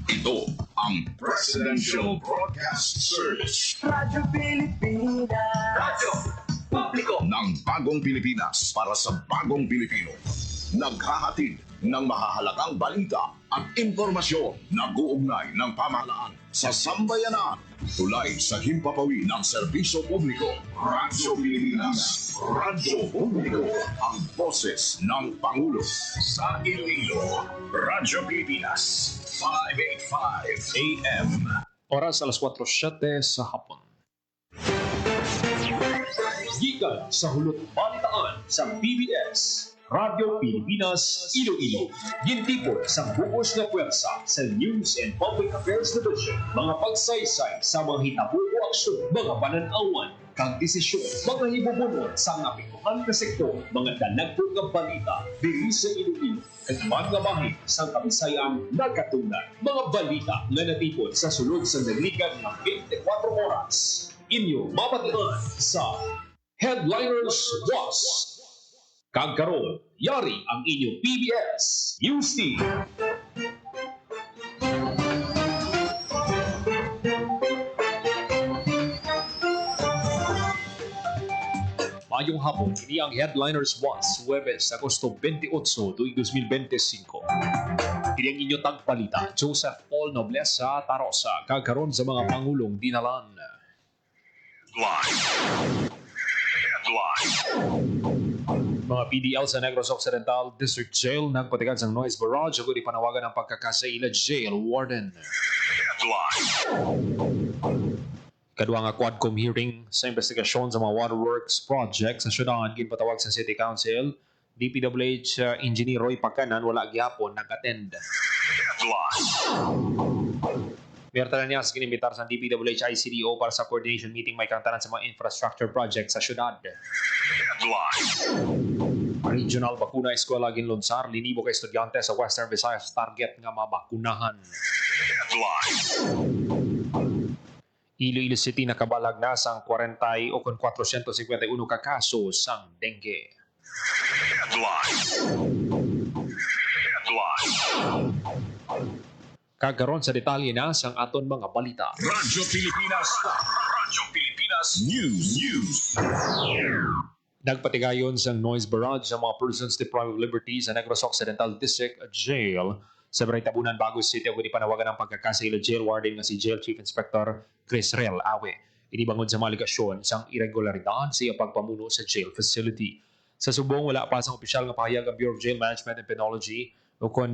Ito ang Presidential Broadcast Service. Radyo Pilipinas. Radyo Publiko ng Bagong Pilipinas para sa Bagong Pilipino. Naghahatid ng mahahalagang balita at impormasyon na guugnay ng pamahalaan sa sambayanan. Tulay sa himpapawid ng serbisyo publiko. Radyo Pilipinas. Radyo Publiko. Ang boses ng Pangulo. Sa Iloilo. Radyo Pilipinas. 585 AM. Oras alas 4:07 sa hapon. Gikan sa hulot balitaan sa PBS, Radyo Pilipinas, Iloilo. Gintipon sa buos na pwersa sa News and Public Affairs Division. Mga pagsaysay sa mga hitabo o aksyon, mga pananawan, kang desisyon, mga hibubunod sa napikuhan na sektor, mga dalagpong ng balita, diri sa Iloilo. At mga bahin sa Kabisayang nagkatunan. Mga balita na natipon sa sulod sa naligan ng 24 oras. Inyo mapatihan sa Headliners Was. Kagkaroon, yari ang inyong PBS News Team. Mayong hapon, ini ang Headliners Was, Huwebes, Agosto 28, 2025. Ini ang inyong tagbalita, Joseph Paul Noblesa Tarosa, kagkaroon sa mga Pangulong dinalan. Headline. Mga PDL sa Negros Occidental District Jail nagpatigan sa noise barrage o panawagan ng pagkakasaila jail warden. Kadwa nga Quadcom hearing sa investigasyon sa mga waterworks project sa syudad ginpatawag sa City Council. DPWH Engineer Roy Pagkanan wala gihapon nag-attend. Merta na niya sa kinimitar sa DPWH ICDO para sa coordination meeting may kantanan sa mga infrastructure project sa syudad. Regional Bakuna Eskwela ginlunsar, linibo ka estudyante sa Western Visayas target nga mabakunahan. Iloilo City nakabalag na sa 40 o 451 ka kaso sang dengue. Kagaron sa detalye na sang aton mga balita. Radyo Pilipinas. Radyo Pilipinas News. Nagpatigayon sa noise barrage sa mga persons deprived of liberty sa Negros Occidental District Jail sa Tabunan, Bagos City. Ang panawagan ng pagkakasaila jail warden nga si Jail Chief Inspector Chris Rel Awe. Inibangon sa maligasyon sang irregularidad sa pagpamuno sa jail facility. Sa subong, wala pa sa opisyal nga pahayag ang Bureau of Jail Management and Penology o kung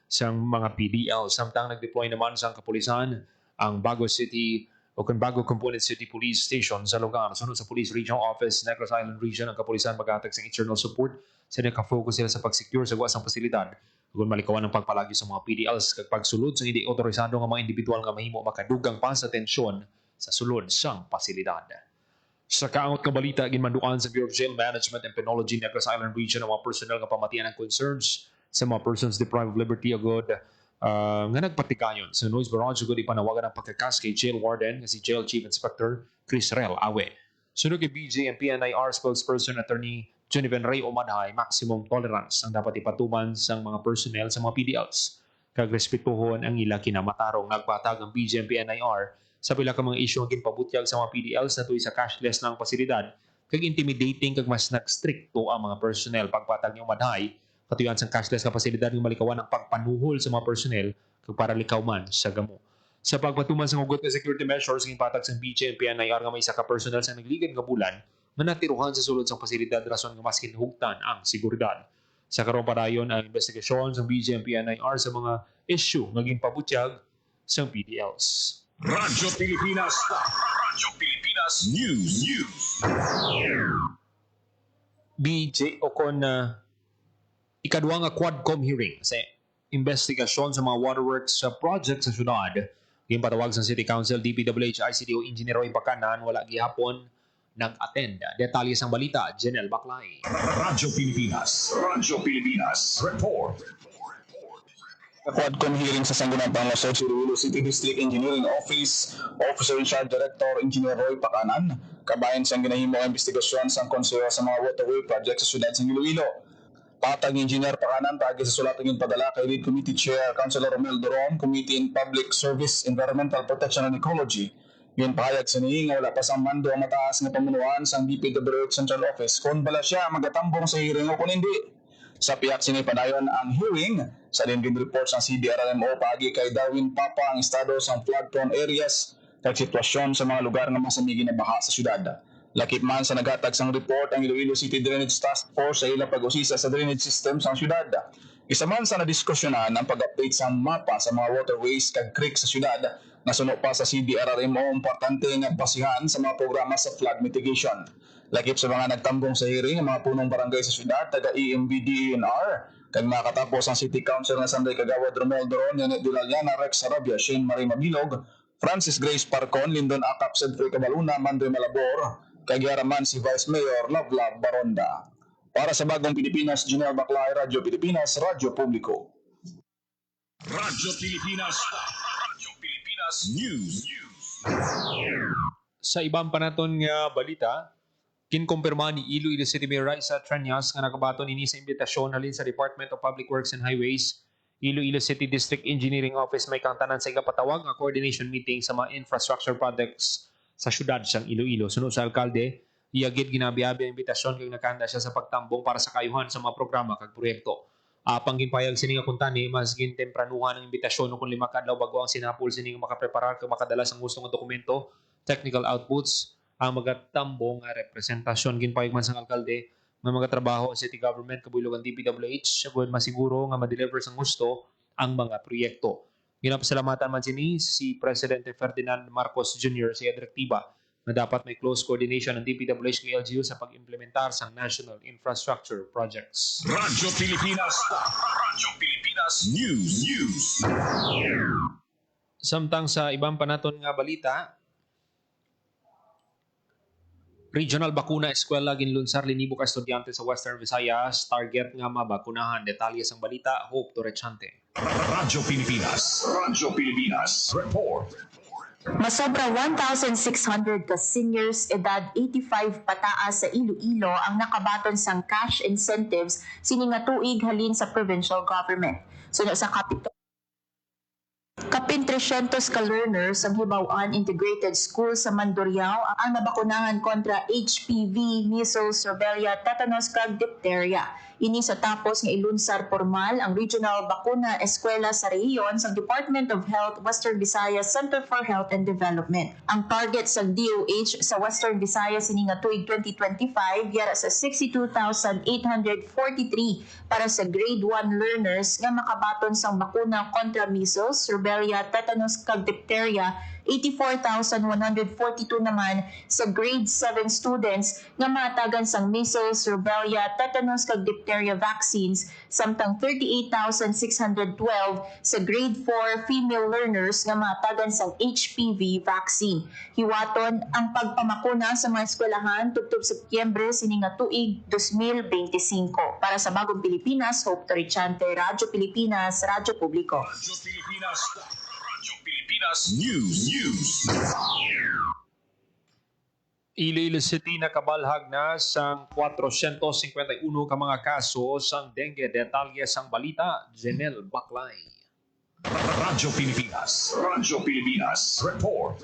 sang mga PDL. Samtang nag-deploy naman sa kapulisan ang Bagos City o kung Bago Component City Police Station sa lugar. Sunod sa Police Regional Office, Negros Island Region, ang kapulisan mag-atag sa internal support sa nakafocus sila sa pag-secure sa guwasang pasilidad. Kung malikawan ng pagpalagi sa mga PDLs kag pagsulod sa hindi otorisado nga mga individual nga mahimo makadugang pa sa tensyon sa sulod sang pasilidad. Sa kaangot nga balita, ginmanduan sa Bureau of Jail Management and Penology Negros Island Region ang mga personnel nga pamatian ng concerns sa mga persons deprived of liberty agod nga nagpatigayon sa noise barrage agod ipanawagan ng pagkakas kay jail warden nga si Jail Chief Inspector Chris Rel Awe. Sunod kay BJ and PNIR spokesperson Attorney Juniven Ray Omadhay, maximum tolerance ang dapat ipatuman sa mga personnel sa mga PDLs. Kag respetuhon ang ila kinamatarong nagpatag ang BJ and PNIR sa pila ka mga isyu ang ginpabutyag sa mga PDLs na tuy sa cashless ng pasilidad kag intimidating kag mas nagstrikto ang mga personnel. Pagpatag ni Omadhay katuyan sa cashless nga pasilidad ng malikawan ang pagpanuhol sa mga personnel kag para likaw man sa gamo. Sa pagpatuman sa hugot nga security measures ginpatag sa BJ and PNIR nga may isa ka personnel sa nagligan nga bulan nga natiruhan sa sulod sa pasilidad rason nga mas kinhugtan ang seguridad. Sa karon padayon ang investigasyon sa BJ and PNIR sa mga issue nga ginpabutyag sa PDLs. Radyo Pilipinas. Radyo Pilipinas News. BJ o kon ikadwa nga Quadcom hearing sa investigasyon sa mga waterworks sa project sa syudad. Ginpatawag sa City Council, DPWH ICDO Engineer Roy Pagkanan wala gihapon nag-attend. Detalye sang balita, Janelle Baclay. Radyo Pilipinas. Radyo Pilipinas. Report. Quadcom hearing sa Sangguniang Luzon, Iloilo City District Engineering Office, Officer in Charge Director Engineer Roy Pagkanan, kabayan sa ginahimo ang investigasyon sa konseho sa mga waterway project sa syudad sa Iloilo. Patag Engineer Pakanan pagi sa sulatang yung padala kay Lead Committee Chair Councilor Romel Doron, Committee in Public Service, Environmental Protection and Ecology. Yun pahayag sa niya nga wala pa sa mando ang mataas nga pamunuan sa DPWH Central Office kung bala siya magatambong sa hearing o kung hindi. Sa piyak sinipadayon ang hearing sa din reports ng CDRMO pagi kay Darwin Papa ang estado sa flood-prone areas kag sitwasyon sa mga lugar nga masamigi na baha sa syudad. Lakip man sa nagatag sang report ang Iloilo City Drainage Task Force sa ilang pag-usisa sa drainage system sa syudad. Isa man sa nadiskusyonan ang pag-update sa mapa sa mga waterways kag creek sa syudad na suno pa sa CDRMO importante nga basihan sa mga programa sa flood mitigation. Lakip sa mga nagtambong sa hearing ang mga punong barangay sa syudad, taga EMBDNR, kag makatapos ang City Council na Sanday Kagawad Romel Doron, Yanet Dulaliana, Rex Sarabia, Shane Marie Mabilog, Francis Grace Parcon, Lindon Acap, Cedric Cabaluna, Mandre Malabor, kagiyaraman si Vice Mayor Lovelock Baronda. Para sa Bagong Pilipinas, Janelle Baclay, Radyo Pilipinas, Radyo Publiko. Radyo Pilipinas. Radyo Pilipinas News. Sa ibang panaton nga balita, kinkumpirma ni Iloilo City Mayor Raisa Tranias nga nakabaton ini sa imbitasyon halin sa Department of Public Works and Highways, Iloilo City District Engineering Office may kangtanan sa ikapatawag nga coordination meeting sa mga infrastructure projects sa syudad siyang Iloilo. Sunod sa alkalde, iyagid ginabi-abi ang imbitasyon kag nakahanda siya sa pagtambong para sa kayuhan sa mga programa kag proyekto. Apang ginpayag sini nga kuntani, mas gintempranuhan ang imbitasyon kung 5 kadlaw bago ang sinapol sini nga makapreparar kag makadala sang gusto nga dokumento, technical outputs, ang magatambong nga representasyon. Ginpayag man sang alkalde, may mga trabaho sa city government kabuilogan DPWH kung masiguro nga ma-deliver sang gusto ang mga proyekto. Ginapasalamatan man sini si Presidente Ferdinand Marcos Jr. sa direktiba na dapat may close coordination ng DPWH kay LGU sa pag-implementar sa national infrastructure projects. Radyo Pilipinas. Radyo Pilipinas News. Samtang sa ibang panaton nga balita, Regional Bakuna Eskwela ginlunsar linibo ka estudyante sa Western Visayas, target nga mabakunahan. Detalye sang balita, Hope Torrechante. Radyo Pilipinas. Radyo Pilipinas. Report. Masobra 1,600 ka seniors edad 85 pataas sa Iloilo ang nakabaton sang cash incentives sini nga tuig halin sa provincial government. Suno sa kapin 300 ka learners ang Hibaw-an Integrated School sa Mandurriao ang nabakunahan kontra HPV, measles, rubella, tetanus kag diphtheria. Ini sa tapos nga ilunsar formal ang Regional Bakuna Eskwela sa rehiyon sa Department of Health Western Visayas Center for Health and Development. Ang target sa DOH sa Western Visayas ini nga tuig 2025 yara sa 62,843 para sa grade 1 learners nga makabaton sang bakuna kontra measles, rubella, tetanus kag diphtheria. 84,142 naman sa grade 7 students nga matagan sang measles, rubella, tetanus kag diphtheria vaccines, samtang 38,612 sa grade 4 female learners nga matagan sang HPV vaccine. Hiwaton ang pagpamakuna sa mga eskwelahan tubtob Setyembre sini nga tuig 2025. Para sa Bagong Pilipinas, Hope Torrechante, Radyo Pilipinas, Radyo Publiko. Radyo Pilipinas. Radyo Pilipinas News. Iloilo City nakabalhag na sang 451 ka mga kaso sang dengue. Detalye sang balita, Janelle Baclay. Radyo Pilipinas. Radyo Pilipinas. Report.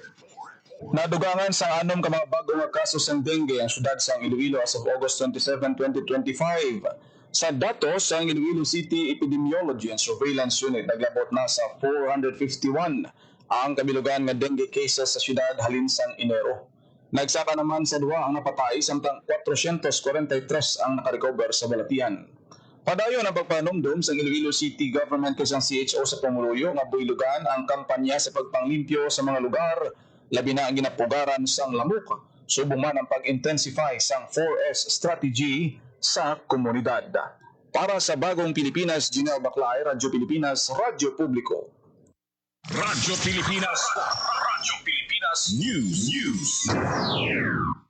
Nadugangan sa 6 ka mga bagong nga kaso sang dengue ang syudad sang Iloilo as of August 27, 2025. Sa datos sang Iloilo City Epidemiology and Surveillance Unit, naglabot na sa 451 ang kabilugan nga dengue cases sa syudad halin sang Enero. Nagsaka naman sa 2 ang napatay samtang 443 ang nakarecover sa balatian. Padayon ang pagpanumdum sa Iloilo City Government kasang CHO sa Panguluyo nga builugan ang kampanya sa pagpanglimpyo sa mga lugar, labi na ang ginapugaran sang lamok, subong man ang pag-intensify sang 4S strategy sa komunidad. Para sa Bagong Pilipinas, Janelle Baclay, Radyo Pilipinas, Radyo Publiko. Radyo Pilipinas. Radyo Pilipinas News.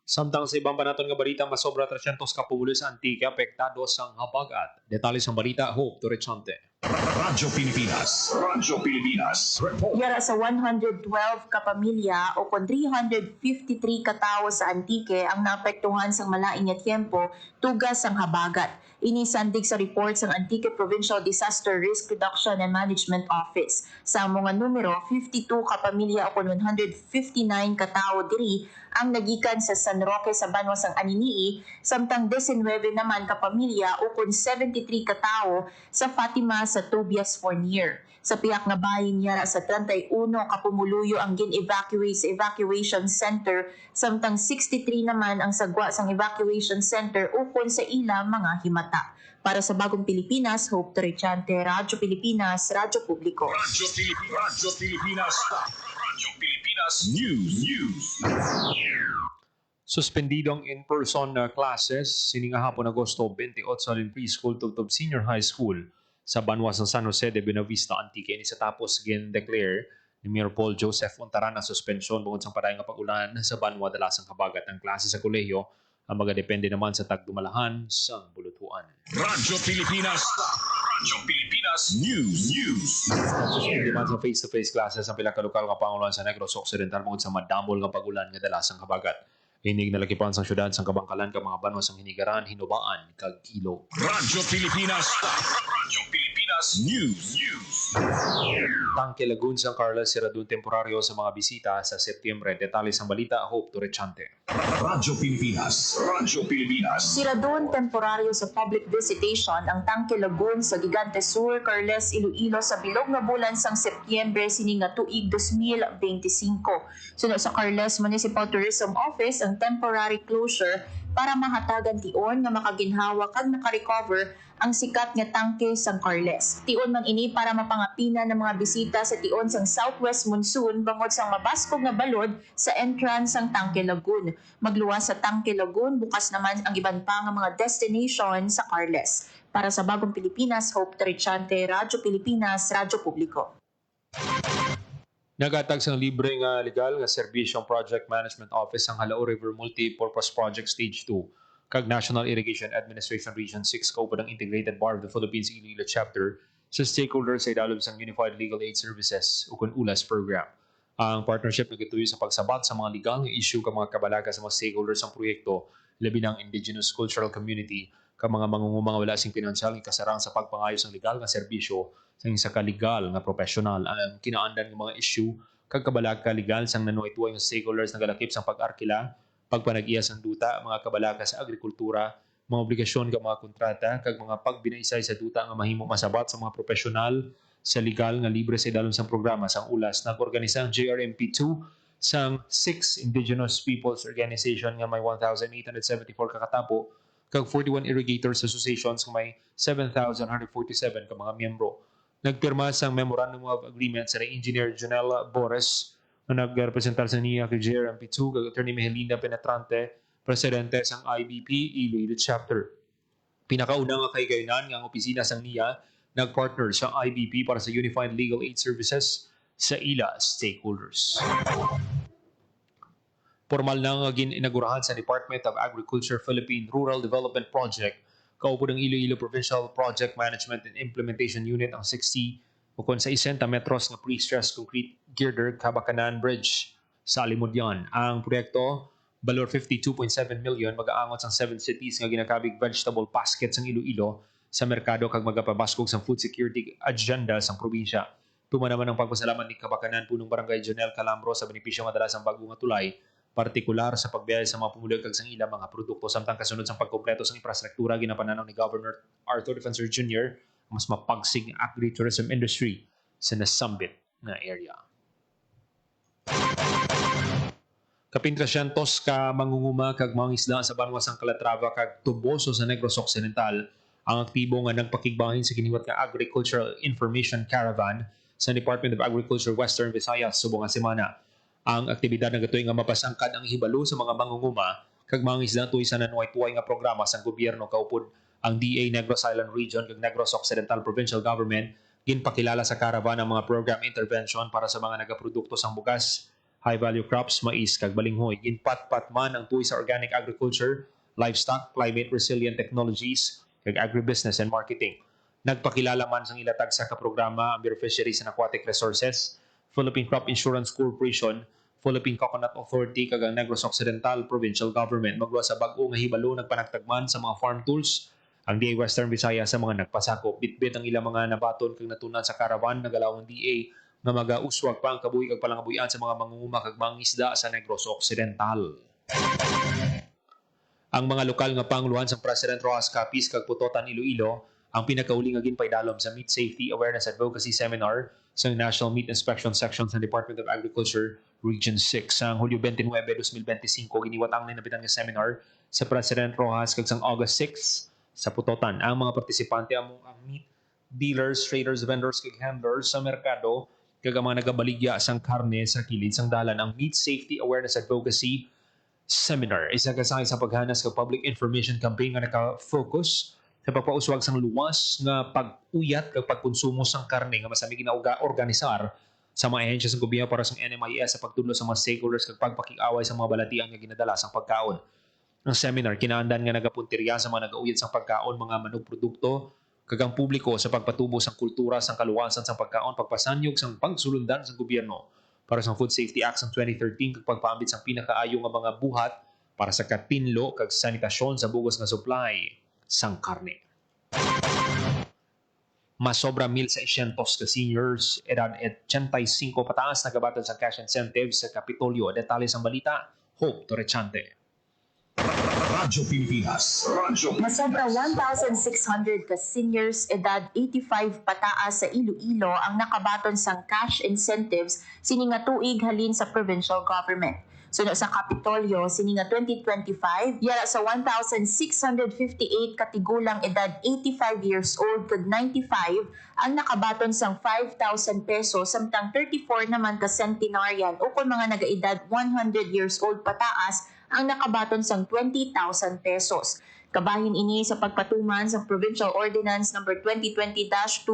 Samtang sa ibang panaton nga balita, masobra 300 ka pumulo sa Antique apektado sang habagat. Detalye sang balita, Hope Torrechante. Radyo Pilipinas. Radyo Pilipinas. Report. Yara sa 112 kapamilya o kon 353 katao sa Antique ang naapektuhan sang malain nga tiyempo tugas ang habagat. Ini sandig sa report sa Antique Provincial Disaster Risk Reduction and Management Office. Sa mga numero, 52 kapamilya o kon 159 katao diri ang nagikan sa San Roque sa Banwa sang Aninii, samtang 19 naman kapamilya o kon 73 katao sa Fatima sa Tobias Fournier. Sa piyak nga bahin yara sa 31 kapumuluyo ang gin-evacuate sa evacuation center, samtang 63 naman ang sagwa sang evacuation center ukon sa ila mga himata. Para sa Bagong Pilipinas, Hope Torrechante, Radyo Pilipinas, Radyo Publiko. Radyo Pilipinas. Radyo Pilipinas. Radyo Pilipinas News. Suspendidong in-person classes sining hapon Agosto 28 in preschool to senior high school sa Banwa sa San Jose de Buenavista, Antique. Ini sa tapos gin-declare ni Mayor Paul Joseph Untaran ang suspensyon bukod sa paday nga pag-ulan sa Banwa dalasang kabagat ng klase sa kolehiyo ang mga depende naman sa tagdumalahan sa bulutuan. Radyo Pilipinas. Radyo Pilipinas News. Suspended naman sa face-to-face classes ang pila ka lokal nga panguluan sa Negros Occidental bukod sa madamol nga pag-ulan nga dalasang kabagat. Inig nalakipan sa syudad sang Kabangkalan ka mga banwas ang hinigaran, hinubaan, kag ilo. Radyo Pilipinas. Radyo Pilipinas News. Tangke Lagoon San Carlos siradun temporaryo sa mga bisita sa Setyembre. Detalye sa balita, Hope Torrechante. Radyo Pilipinas. Radyo Pilipinas. Siradun temporaryo sa public visitation ang Tangke Lagoon sa Gigante Sur, Carles, Iloilo sa bilog nga bulan sang Setyembre sining nga tuig 2025. Sunod sa Carles Municipal Tourism Office ang temporary closure para mahatagan tion nga makaginhawa kag makarecover ang sikat nga tangke sang Carles. Tion man ini para mapangapina ng mga bisita sa tion sang Southwest Monsoon bangod sang mabaskog nga balod sa entrance sang Tangke Lagoon. Magluwas sa Tangke Lagoon, bukas naman ang iban pa nga mga destination sa Carles. Para sa Bagong Pilipinas, Hope Torrechante, Radyo Pilipinas, Radyo Publiko. Nagatag sa libre nga legal nga serbisyong Project Management Office ang Halao River Multi-Purpose Project Stage 2 kag National Irrigation Administration Region 6 kaupod ang Integrated Bar of the Philippines Iloilo Chapter sa stakeholders sa idalom sang Unified Legal Aid Services o kun ULAS program. Ang partnership nagatuloy sa pagsabat sa mga legal nga issue kag mga kabalaga sa mga stakeholders sa proyekto, labi ng indigenous cultural community kag mga mangungumang wala sing pinansyal nga kasarang sa pagpangayos ng legal nga serbisyo sa kalegal nga professional ang kinaandan ng mga issue kag kabalaka legal sang nanuay-tuway ng stakeholders nagalakip sang pag-arkila, pagpanag-iya sang duta, mga kabalaka sa agrikultura, mga obligasyon kag mga kontrata kag mga pagbinaisay sa duta nga mahimong masabat sa mga professional sa legal nga libre sa idalom sang programa sang ULAS. Nag-organisa ang JRMP2 sang 6 Indigenous Peoples Organization nga may 1,874 kakatapo kag 41 Irrigators Associations nga may 7,147 ka mga miyembro. Nagpirma sa Memorandum of Agreement sa Engineer Jonel Boris na nagrepresentar sa niya kay JRMP2 kag Attorney Mehelinda Penetrante, Presidente sang IBP Iloilo Chapter. Pinakauna nga kay gayunan nga ang opisina sang niya nagpartner sa IBP para sa Unified Legal Aid Services sa ila stakeholders. Formal na nga gin-inagurahan sa Department of Agriculture Philippine Rural Development Project kaupod ng Iloilo Provincial Project Management and Implementation Unit ang 60 o kon sa 60 metros na pre-stressed concrete girder Kabakanan Bridge sa Alimudyan. Ang proyekto, balor 52.7 million, mag-aangot sa 7 cities nga ginakabig vegetable baskets ng Iloilo sa merkado kag magapabaskog sa food security agenda sa probinsya. Tuma naman ang pagpasalamat ni Kabakanan punong Barangay Jonel Calambro sa benepisyo nga dala sa bagong nga tulay, partikular sa pagbiyahe sa mga pumulig kag sang ilang mga produkto samtang kasunod sa pagkompleto sa infrastruktura ginapananaw ni Governor Arthur Defensor Jr. mas mapagsig ang agri-tourism industry sa nasambit na area. Kapin 300 ka mangunguma kag mga isda sa Banwa sang Calatrava kag Tuboso sa Negros Occidental ang aktibo nga nagpakigbahin sa giniwat nga Agricultural Information Caravan sa Department of Agriculture Western Visayas subong nga semana. Ang aktibidad nagatuy nga mapasangkad ang hibalo sa mga mangunguma kag mga isda tuwi sa nanuay-tuway nga programa sa gobyerno kaupod ang DA Negros Island Region kag Negros Occidental Provincial Government ginpakilala sa caravan ang mga program intervention para sa mga nagaprodukto sang bugas, high-value crops, mais kag balinghoy. Ginpatpat man ang tuwi sa organic agriculture, livestock, climate resilient technologies kag agribusiness and marketing. Nagpakilala man sang ilatag sa kaprograma ang Bureau of Fisheries and Aquatic Resources, Philippine Crop Insurance Corporation, Philippine Coconut Authority kag ang Negros Occidental Provincial Government magluwa sa bag-o nga hibalo nagpanagtagman sa mga farm tools. Ang DA Western Visayas sa mga nagpasakop bitbit ang ilang mga nabaton kag natunan sa karawan nagalaw ang DA nga magauswag pa ang kabuhi kag palangabuyan sa mga mangunguma kag mangingisda sa Negros Occidental. Ang mga lokal nga panguluhan sa President Rojas Capiz kag Putotan Iloilo ang pinakauli nga ginpaydalom sa Meat Safety Awareness Advocacy Seminar sa National Meat Inspection Section sa Department of Agriculture Region 6. Ang Hulyo 29, 2025 giniwat ang napitan nga seminar sa President Rojas kag sang August 6 sa Putotan. Ang mga partisipante among ang meat dealers, traders, vendors kag handlers sa merkado kag ang mga nagabaligya sang karne sa kilid sang dalan. Ang Meat Safety Awareness Advocacy Seminar isa kasakay sa paghanas kag public information campaign nga naka-focus sa pagpauswag sang luwas nga pag-uyat kag pagkonsumo sang karne nga masami ginaorganisar sa mga ahensya sa gobyerno para sa NMIS sa pagtudlo sa mga stakeholders kag pagpakig-away sa mga balatian nga ginadala sang pagkaon. Ang seminar kinaandan nga nagapuntirya sa mga nagauyat sang pagkaon, mga manug produkto kag ang publiko sa pagpatubo sang kultura sang kaluwasan sang pagkaon, pagpasanyog sang pagsulundan sang gobyerno para sa Food Safety Act sang 2013 kag pagpaambit sang pinakaayo nga mga buhat para sa katinlo kag sanitasyon sa bugos nga supply sang karne. Masobra 1,600 ka seniors edad 85 pataas nagabaton sa cash incentives sa Kapitolyo. Detalye sang balita, Hope Torrechante. Radyo Pilipinas. Masobra 1,600 ka seniors edad 85 pataas sa Iloilo ang nakabaton sang cash incentives sini nga tuig halin sa provincial government. Suno sa Kapitolyo, sini nga 2025, yara sa 1,658 katigulang edad 85 years old kag 95 ang nakabaton sang 5,000 pesos samtang 34 naman ka centenarian o kung mga nagaedad 100 years old pataas ang nakabaton sang 20,000 pesos. Kabahin ini sa pagpatuman sa Provincial Ordinance No. 2020-216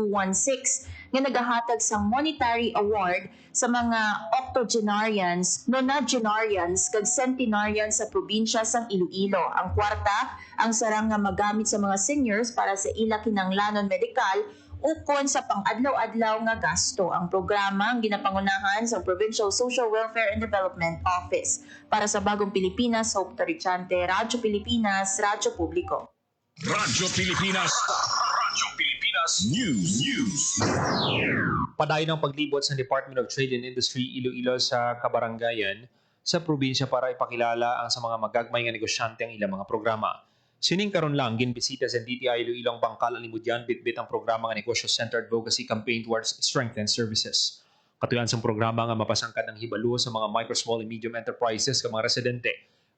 nga nagahatag sang monetary award sa mga octogenarians, nonagenarians kag centenarians sa probinsya sang Iloilo. Ang kwarta, ang sarang nga magamit sa mga seniors para sa ila kinanglanon medikal ukon sa pang-adlaw-adlaw nga gasto. Ang programa ang ginapangunahan sa Provincial Social Welfare and Development Office. Para sa Bagong Pilipinas, Hope Torrechante, Radyo Pilipinas, Radyo Publiko. Radyo Pilipinas. Radyo Pilipinas News. Padayon ang paglibot sa Department of Trade and Industry Iloilo sa kabarangayan sa probinsya para ipakilala ang sa mga magagmay nga negosyante ang ilang mga programa. Sining karon lang ginbisita sa DTI Iloilo ang bangkal alimudyan bitbit ang programa nga negosyo-centered advocacy campaign towards strengthened services. Katuyan sa programa nga mapasangkad ang hibalo sa mga micro, small and medium enterprises sa mga residente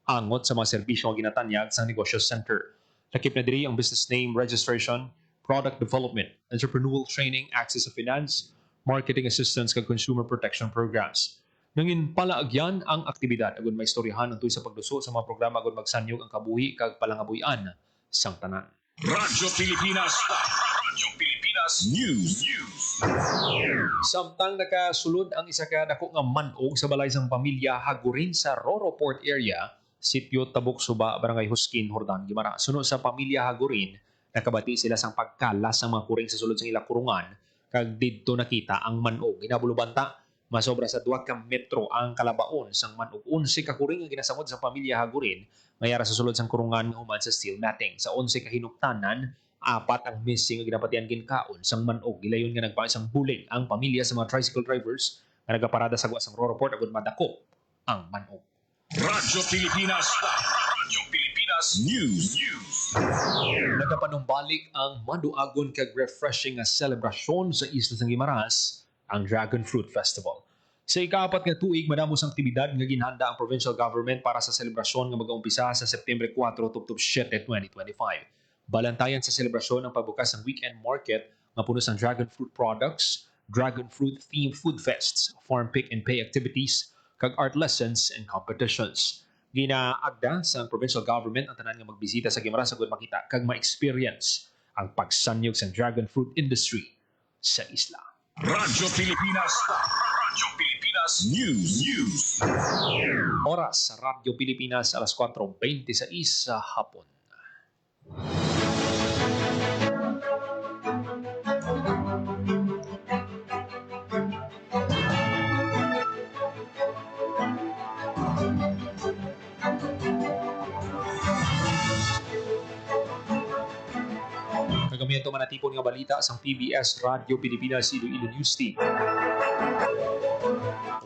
angot sa mga serbisyo nga ginatanyag sa negosyo center. Lakip na diri ang business name registration, product development, entrepreneurial training, access to finance, marketing assistance kag consumer protection programs. Nangin palaagyan ang aktibidad agon may istoryahan ang sa pagduso sa mga programa agon magsanyog ang kabuhi kag palangabuyan sang tanan. Radyo Pilipinas. Radyo Pilipinas News. Samtang nakasulod ang isa ka dako nga manog sa balay sang pamilya Hagurin sa Roro Port Area, Sitio Tabuk Suba, Barangay Huskin, Hordan, Guimara. Sunod sa pamilya Hagurin, nakabati sila sang pagkalas sa mga kuring sa sulod sang ilang kurungan kag didto nakita ang manog. Ginabulubanta masobra sa 2 ka metro ang kalabaon sang manog. 11 ka kuring ang ginasangod sa pamilya Hagurin ngayara sa sulod sang kurungan nga human sa steel matting. Sa 11 ka hinuktanan, 4 ang missing nga ginapatian ginkaon sang manog. Gilayon nga nagpaay sang bulig ang pamilya sa mga tricycle drivers nga nagaparada sa guwa sang Roro Port agon madako ang manog. Radyo Pilipinas. Radyo Pilipinas News. Nagapanumbalik ang maduagon kag refreshing nga selebrasyon sa Isla sang Guimaras, ang Dragon Fruit Festival. Sa ika-4 nga tuig, madamos ang aktibidad nga ginhanda ang provincial government para sa selebrasyon nga mag-uumpisa sa September 4 tubtob 7, 2025. Balantayan sa selebrasyon ang pagbukas ng weekend market nga puno sang dragon fruit products, dragon fruit themed food fests, farm pick and pay activities, kag art lessons and competitions. Ginaagda sa provincial government ang tanan nga magbisita sa Guimaras agud makita kag ma-experience ang pagsanyog sa dragon fruit industry sa isla. Radyo Pilipinas. Radyo Pilipinas News. Oras sa Radyo Pilipinas alas 4:26 sa hapon. momento manatipon nga balita sa PBS Radio Pilipinas Iloilo News Team.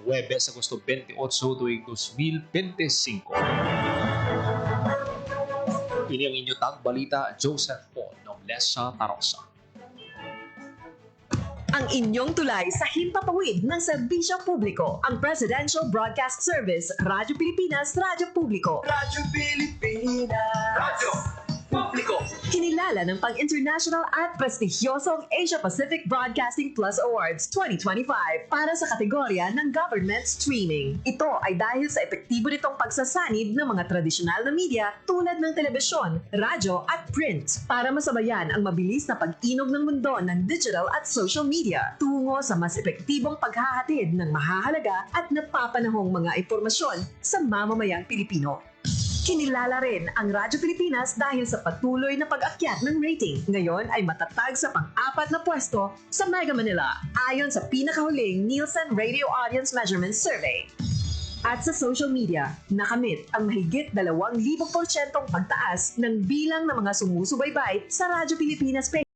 Huwebes, Agosto 28, tuwing 2025. Ini ang inyo tag balita, Joseph Paul Noblesa Tarosa. Ang inyong tulay sa himpapawid ng serbisyo publiko, ang Presidential Broadcast Service, Radyo Pilipinas, Radyo Publiko. Radyo Pilipinas. Radyo Publiko. Kinilala ng pang-international at prestigyosong Asia Pacific Broadcasting Plus Awards 2025 para sa kategorya ng Government Streaming. Ito ay dahil sa epektibo nitong pagsasanib ng mga tradisyonal na media tulad ng telebisyon, radyo at print para masabayan ang mabilis na pag-inog ng mundo ng digital at social media tungo sa mas epektibong paghahatid ng mahahalaga at napapanahong mga impormasyon sa mamamayang Pilipino. Kinilala rin ang Radyo Pilipinas dahil sa patuloy na pag-akyat ng rating. Ngayon ay matatag sa pang-4 na pwesto sa Mega Manila ayon sa pinakahuling Nielsen Radio Audience Measurement Survey. At sa social media, nakamit ang mahigit 2,000% pagtaas ng bilang ng mga sumusubaybay sa Radyo Pilipinas page.